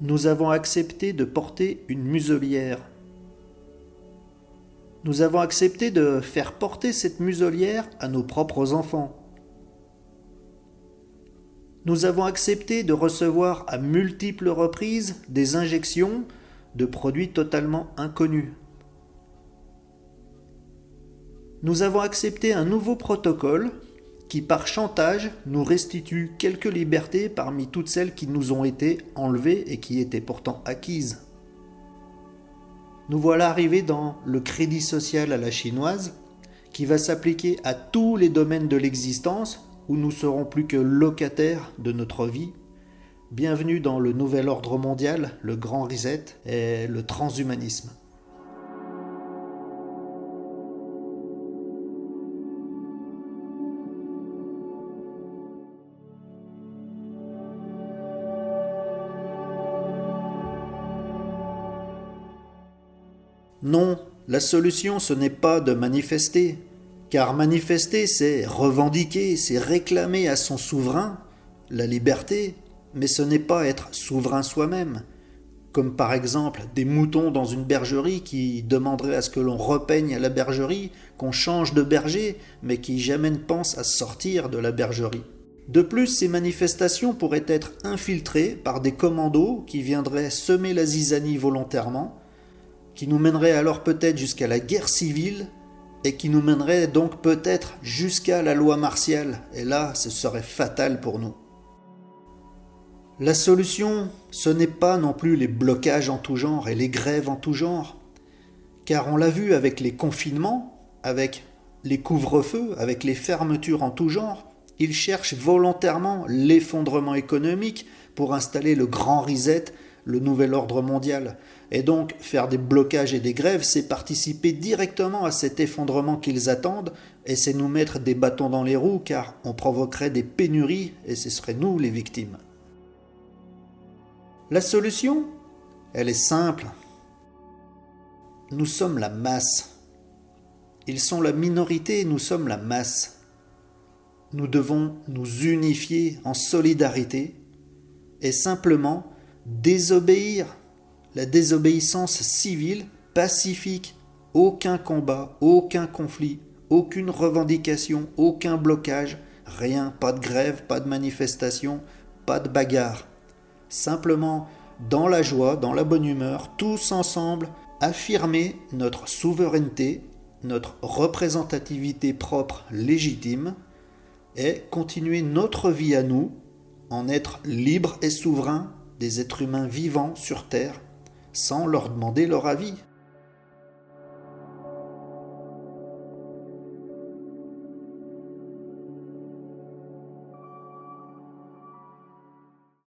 Nous avons accepté de porter une muselière. Nous avons accepté de faire porter cette muselière à nos propres enfants. Nous avons accepté de recevoir à multiples reprises des injections de produits totalement inconnus. Nous avons accepté un nouveau protocole qui, par chantage, nous restitue quelques libertés parmi toutes celles qui nous ont été enlevées et qui étaient pourtant acquises. Nous voilà arrivés dans le crédit social à la chinoise, qui va s'appliquer à tous les domaines de l'existence où nous serons plus que locataires de notre vie. Bienvenue dans le nouvel ordre mondial, le grand reset et le transhumanisme. Non, la solution ce n'est pas de manifester, car manifester c'est revendiquer, c'est réclamer à son souverain la liberté, mais ce n'est pas être souverain soi-même, comme par exemple des moutons dans une bergerie qui demanderaient à ce que l'on repeigne à la bergerie, qu'on change de berger, mais qui jamais ne pensent à sortir de la bergerie. De plus, ces manifestations pourraient être infiltrées par des commandos qui viendraient semer la zizanie volontairement, qui nous mènerait alors peut-être jusqu'à la guerre civile et qui nous mènerait donc peut-être jusqu'à la loi martiale. Et là, ce serait fatal pour nous. La solution, ce n'est pas non plus les blocages en tout genre et les grèves en tout genre, car on l'a vu avec les confinements, avec les couvre-feux, avec les fermetures en tout genre, ils cherchent volontairement l'effondrement économique pour installer le grand reset, le nouvel ordre mondial. Et donc, faire des blocages et des grèves, c'est participer directement à cet effondrement qu'ils attendent, et c'est nous mettre des bâtons dans les roues, car on provoquerait des pénuries, et ce seraient nous les victimes. La solution, elle est simple. Nous sommes la masse. Ils sont la minorité, nous sommes la masse. Nous devons nous unifier en solidarité, et simplement désobéir. La désobéissance civile, pacifique, aucun combat, aucun conflit, aucune revendication, aucun blocage, rien, pas de grève, pas de manifestation, pas de bagarre. Simplement, dans la joie, dans la bonne humeur, tous ensemble, affirmer notre souveraineté, notre représentativité propre légitime et continuer notre vie à nous, en être libres et souverains des êtres humains vivants sur Terre, sans leur demander leur avis.